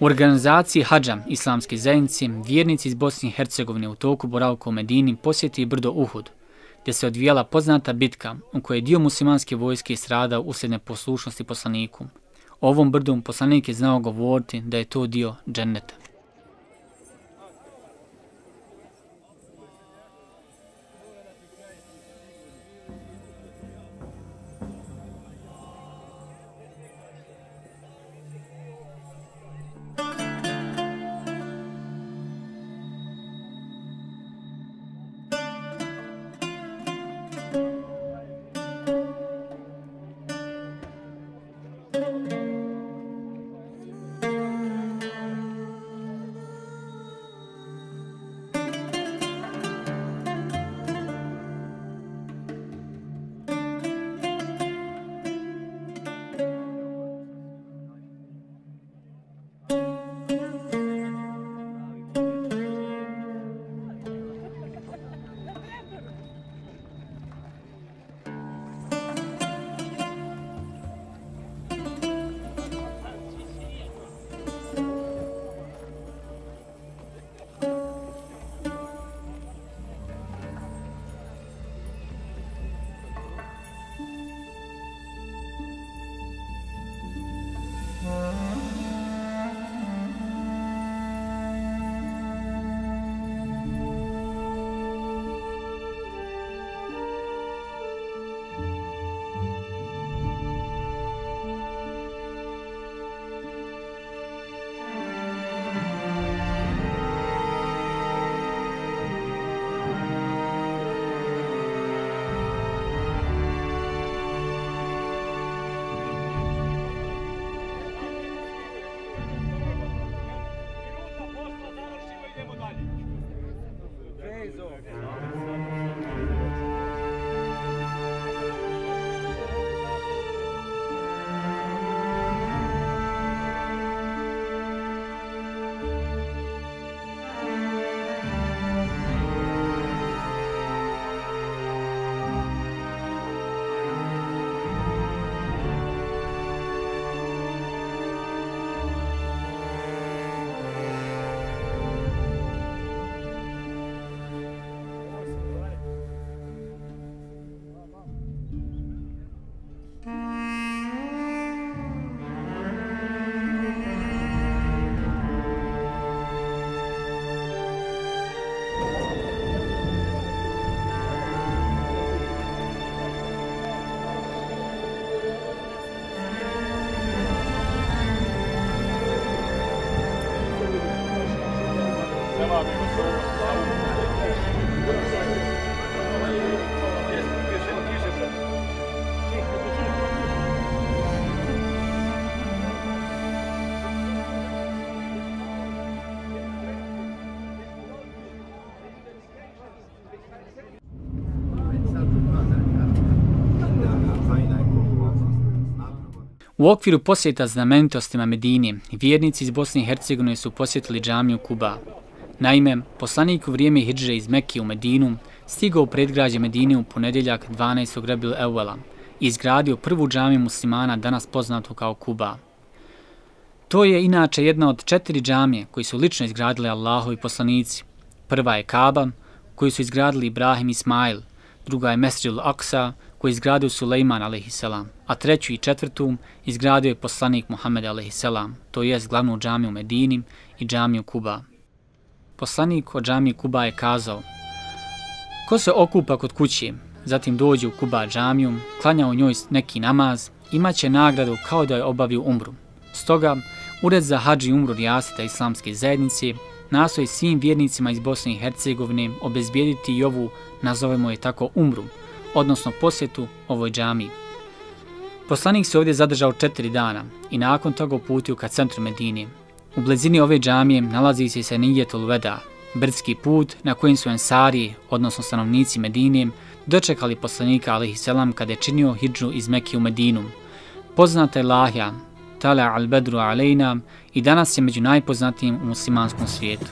U organizaciji Hadža islamske zajednice vjernici iz Bosne i Hercegovine u toku boravka u Medini posjetili brdo Uhud, gdje se odvijala poznata bitka u kojoj je dio muslimanske vojske stradao uslijed neposlušnosti poslaniku. O ovom brdu poslanik je znao govoriti da je to dio dženneta. U okviru posjeta znamenitostima Medine, vjernici iz Bosne i Hercegovine su posjetili džamiju Kuba. Naime, poslanik u vrijeme hidže iz Mekke u Medinu stigao u predgrađe Medine u ponedjeljak 12. Rabiul Evvela i izgradio prvu džamiju muslimana danas poznatu kao Kuba. To je inače jedna od 4 džamije koji su lično izgradili Allahovi poslanici. Prva je Kaba, koju su izgradili Ibrahim i Ismail, druga je Mesdžidul Aksa, koji je izgradio Sulejman a.s., a treću i četvrtu izgradio je poslanik Muhammed a.s., to jest glavnu džamiju u Medini i džamiju Kuba. Poslanik od džamije Kuba je kazao: ko se okupa kod kuće, zatim dođe u Kuba džamiju, klanja u njoj neki namaz, imaće nagradu kao da je obavio umru. Stoga, Ured za hadž i umru Rijaseta islamske zajednice nastoji svim vjernicima iz Bosne i Hercegovine obezbijediti i ovu, nazovemo je tako, umru, odnosno posjetu ovoj džamiji. Poslanik se ovdje zadržao 4 dana i nakon toga uputio ka centru Medine. U blizini ove džamije nalazi se Senijetul Veda, brdski put na kojem su ensari, odnosno stanovnici Medine, dočekali poslanika a.s. kada je činio hidžu iz Mekke u Medinu. Poznata je Lahja, Tala al-Bedru alejna, i danas je među najpoznatijim u muslimanskom svijetu.